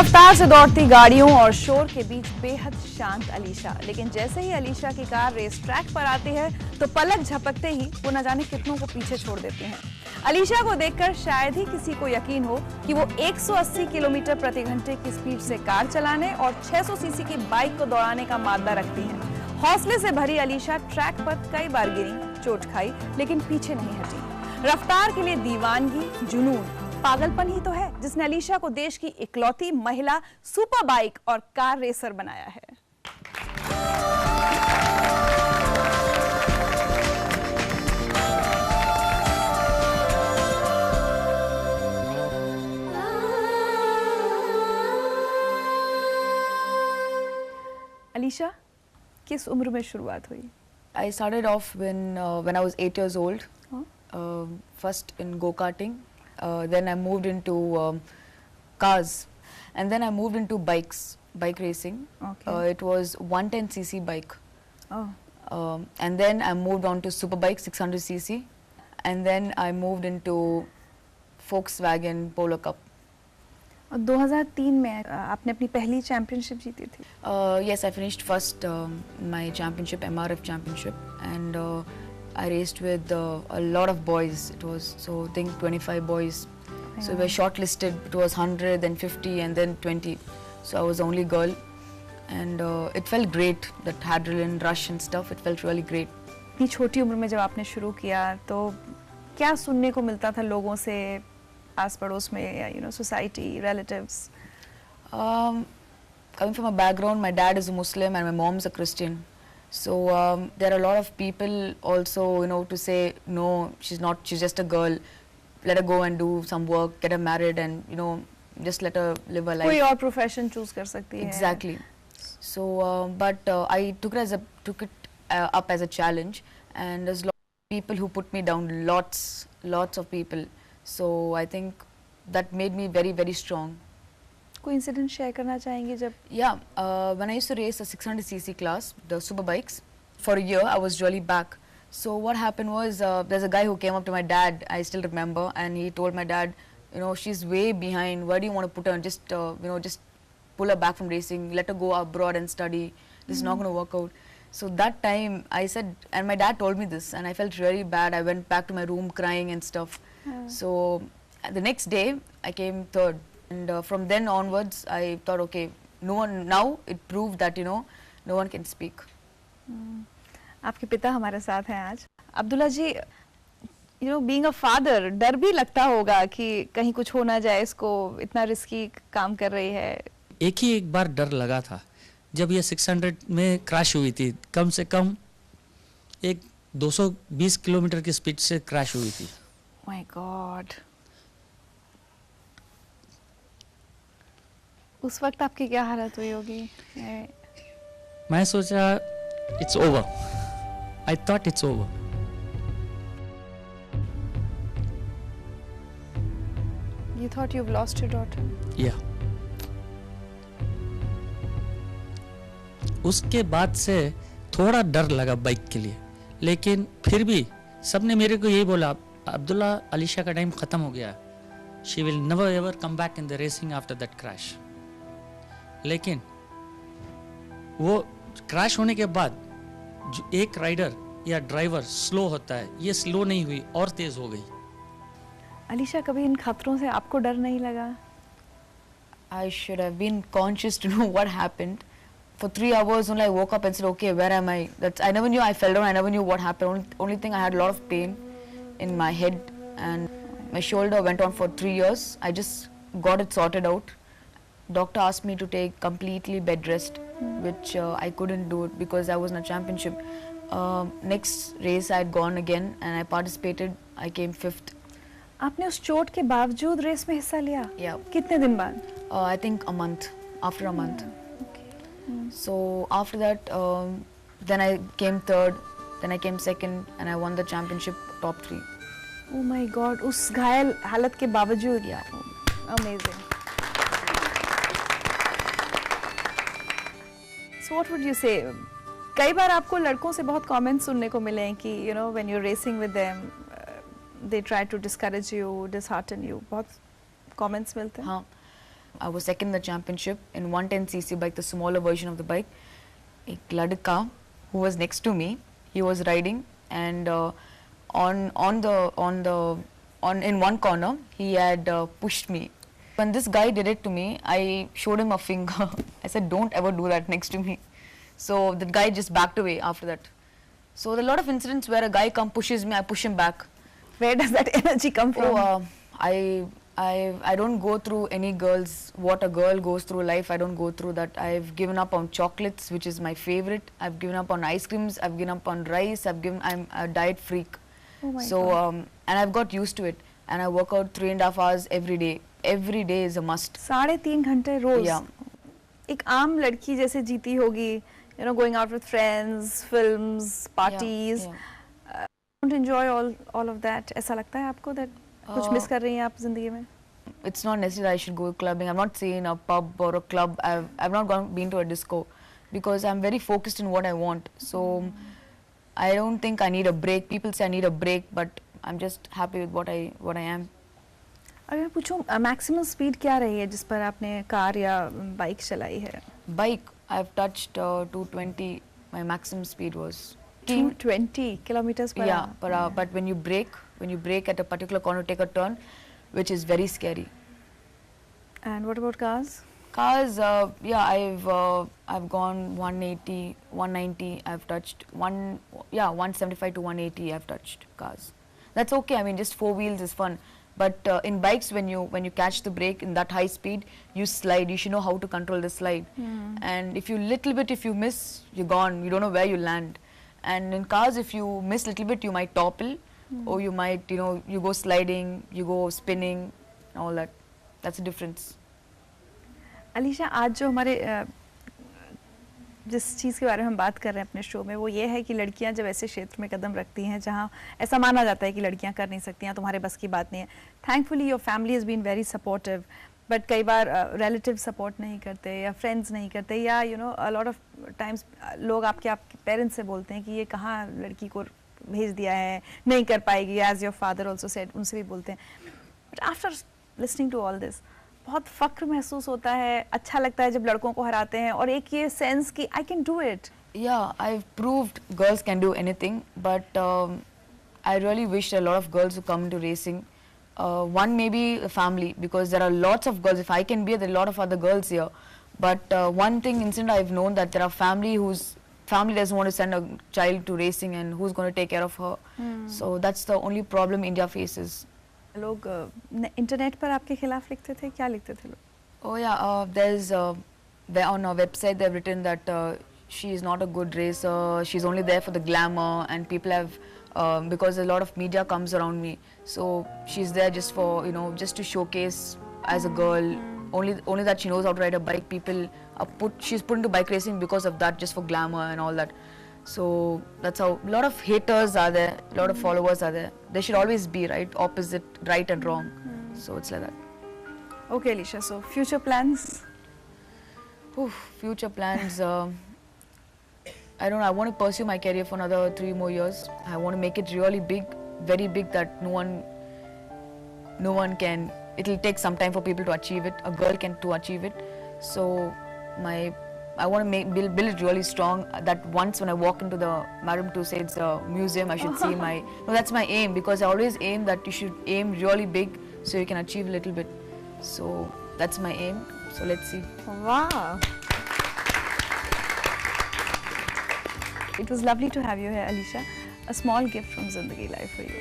रफ्तार से दौड़ती गाड़ियों और शोर के बीच बेहद शांत अलीशा, लेकिन जैसे ही अलीशा की कार रेस ट्रैक पर आती है तो पलक झपकते ही वो न जाने कितनों को पीछे छोड़ देती हैं। अलीशा को देखकर शायद ही किसी को यकीन हो कि वो 180 किलोमीटर प्रति घंटे की स्पीड से कार चलाने और 600 सीसी की बाइक को दौड़ाने का मादा रखती हैं। हौसले से भरी अलीशा ट्रैक पर कई बार गिरी, चोट खाई, लेकिन पीछे नहीं हटी। रफ्तार के लिए दीवानगी, जुनून, पागलपन ही तो है जिसने अलीशा को देश की इकलौती महिला सुपर बाइक और कार रेसर बनाया है। अलीशा, किस उम्र में शुरुआत हुई? I started off when I was 8 years old. First in go-karting. Then I moved into cars, and then I moved into bike racing. Okay. It was 110cc bike. Oh. And then I moved on to superbike 600cc, and then I moved into Volkswagen Polo Cup. और 2003 में आपने अपनी पहली championship जीती थी। Yes, I finished first my championship, MRF championship, and I raced with a lot of boys. It was, so I think 25 boys. Yeah. So we were shortlisted. It was 100, then 50, and then 20. So I was the only girl, and it felt great. That adrenaline rush and stuff. It felt really great. इतनी छोटी उम्र में जब आपने शुरू किया तो क्या सुनने को मिलता था लोगों से, आस पड़ोस में, या society, relatives? Coming from a background, my dad is a Muslim and my mom's a Christian. So there are a lot of people also, to say, no, she's just a girl, let her go and do some work, get her married, and just let her live her life. कोई और profession choose कर सकती है. Exactly. So but I took it up as a challenge, and there's lots of people who put me down, lots of people. So I think that made me very, very strong. कोई incident share करना चाहेंगे जब? Yeah, when I used to race a 600cc class, the super bikes, for a year I was really back. So what happened was, there's a guy who came up to my dad, I still remember, and he told my dad, she's way behind, why do you want to put her, just pull her back from racing, let her go abroad and study, this is not going to work out. So that time I said, and my dad told me this, and I felt really bad. I went back to my room crying and stuff. So the next day I came third. And from then onwards, I thought, okay, now it proved that, no one can speak. आपके पिता हमारे साथ हैं आज। अब्दुल्ला जी, being a father, डर भी लगता होगा कि कहीं कुछ हो ना जाए, इसको इतना रिस्की काम कर रही है। एक बार डर लगा था जब ये 600 में क्रैश हुई थी, कम से कम एक 220 किलोमीटर की स्पीड से क्रैश हुई थी। My God. उस वक्त आपकी क्या हालत हुई होगी? मैं सोचा it's over. I thought it's over. You thought you've lost your daughter? Yeah. उसके बाद से थोड़ा डर लगा बाइक के लिए, लेकिन फिर भी सबने मेरे को यही बोला, अब्दुल्ला, अलीशा का टाइम खत्म हो गया, she will never ever come back in the racing after that crash. लेकिन वो क्रैश होने के बाद जो एक राइडर या ड्राइवर स्लो होता है, ये स्लो नहीं हुई और तेज हो गई। अलीशा, कभी इन खतरों से आपको डर नहीं लगा? I should have been conscious to know what happened. For 3 hours only I woke up and said, okay, where am I? I never knew I fell down. I never knew what happened. Only thing, I had a lot of pain in my head, and my shoulder went on for 3 years. I just got it sorted out. Doctor asked me to take completely bed rest, which I couldn't do it because I was in a championship. Next race I had gone again and I participated. I came 5th. आपने उस चोट के बावजूद race में हिस्सा लिया? Yeah. कितने दिन बाद? I think a month. After a month. Okay. So after that, then I came third. Then I came second, and I won the championship top 3. Oh my God! उस घायल हालत के बावजूद? Yeah. Amazing. So what would you say? कई बार आपको लड़कों से बहुत कमेंट्स सुनने को मिले हैं कि when you're racing with them, they try to discourage you, dishearten you. बहुत कमेंट्स मिलते हैं। हाँ, I was second in the championship in 110cc bike, the smaller version of the bike. एक लड़का who was next to me, he was riding, and in one corner he had pushed me. When this guy did it to me, I showed him a finger. I said, "Don't ever do that next to me." So the guy just backed away after that. So there are a lot of incidents where a guy pushes me, I push him back. Where does that energy come from? I don't go through any girls, what a girl goes through life, I don't go through that. I've given up on chocolates, which is my favorite. I've given up on ice creams, I've given up on rice, I'm a diet freak. Oh my So, God. and I've got used to it. And I work out 3.5 hours every day. Every day is a must. 3.5 घंटे रोज? Yeah. एक आम लड़की जैसे जीती होगी, you know, going out with friends, films, parties. Yeah. Don't enjoy all of that. ऐसा लगता है आपको that कुछ मिस कर रही हैं आप जिंदगी में? It's not necessary I should go clubbing. I'm not saying a pub or a club. I've not been to a disco because I'm very focused in what I want. So I don't think I need a break. People say I need a break, but I'm just happy with what I am. अगर मैं पूछूं maximum speed क्या रही है जिस पर आपने car या बाइक चलाई है? Bike, I've touched 220. My maximum speed was 220 kilometers per yeah, hour. per hour. But when you brake at a particular corner, take a turn, which is very scary. And what about cars? Cars, yeah, I've gone 180, 190. I've touched 175 to 180. I've touched cars. That's okay. I mean, just four wheels is fun. But in bikes, when you catch the brake in that high speed, you slide. You should know how to control the slide. And if you miss, you're gone. You don't know where you land. And in cars, if you miss a little bit, you might topple, or you might, you go sliding, you go spinning, all that. That's the difference. Alisha, आज जो हमारे जिस चीज़ के बारे में हम बात कर रहे हैं अपने शो में, वो ये है कि लड़कियां जब ऐसे क्षेत्र में कदम रखती हैं जहां ऐसा माना जाता है कि लड़कियां कर नहीं सकती हैं, तुम्हारे बस की बात नहीं है. Thankfully your family has been very supportive, but कई बार रिलेटिव सपोर्ट नहीं करते या फ्रेंड्स नहीं करते, या अ लॉट ऑफ टाइम्स लोग आपके पेरेंट्स से बोलते हैं कि ये कहाँ लड़की को भेज दिया है, नहीं कर पाएगी, as your father also said, उनसे भी बोलते हैं. But after listening to all this, बहुत फख्र महसूस होता है, अच्छा लगता है जब लड़कों को हराते हैं, और एक ये सेंस कि I can do it. Yeah, I've proved girls can do anything, but I really wish a lot of girls who come into racing. One maybe a family, because there are lots of girls. If I can be, there are a lot of other girls here. But one thing incident I've known that there are family whose family doesn't want to send a child to racing, and who's going to take care of her. So that's the only problem India faces. लोग internet पर आपके खिलाफ लिखते थे, क्या लिखते थे लोग? Oh yeah, there's on our website they've written that she is not a good racer, she's only there for the glamour, and people have because a lot of media comes around me, so she's there just for just to showcase as a girl, only that she knows how to ride a bike. People she's put into bike racing because of that, just for glamour and all that. So that's how a lot of haters are there, a lot of followers are there. There should always be opposite, right and wrong. So it's like that. Okay, Alisha, so future plans? Future plans, I don't know, I want to pursue my career for another 3 more years. I want to make it really big, very big, that no one can, it'll take some time for people to achieve it, a girl can to achieve it. So I want to build it really strong, that once when I walk into the Madame Tussauds museum, I should see that's my aim, because I always aim that you should aim really big so you can achieve a little bit. So that's my aim, so let's see. Wow! It was lovely to have you here, Alisha. A small gift from Zindagi Life for you.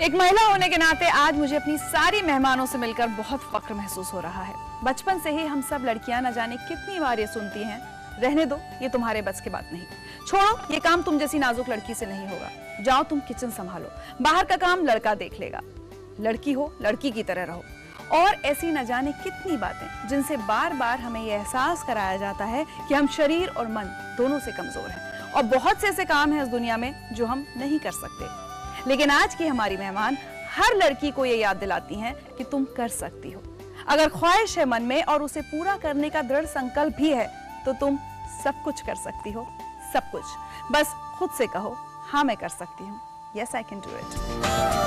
एक महिला होने के नाते आज मुझे अपनी सारी मेहमानों से मिलकर बहुत फख्र महसूस हो रहा है. बचपन से ही हम सब लड़कियां न जाने कितनी बार ये सुनती हैं, रहने दो, ये तुम्हारे बस की बात नहीं, छोड़ो, ये काम तुम जैसी नाजुक लड़की से नहीं होगा, जाओ तुम किचन संभालो, बाहर का काम लड़का देख लेगा, लड़की हो लड़की की तरह रहो. और ऐसी न जाने कितनी बातें जिनसे बार बार हमें यह एहसास कराया जाता है कि हम शरीर और मन दोनों से कमजोर हैं, और बहुत से ऐसे काम हैं इस दुनिया में जो हम नहीं कर सकते. लेकिन आज की हमारी मेहमान हर लड़की को ये याद दिलाती हैं कि तुम कर सकती हो. अगर ख्वाहिश है मन में और उसे पूरा करने का दृढ़ संकल्प भी है तो तुम सब कुछ कर सकती हो, सब कुछ। बस खुद से कहो, हाँ मैं कर सकती हूँ, yes I can do it.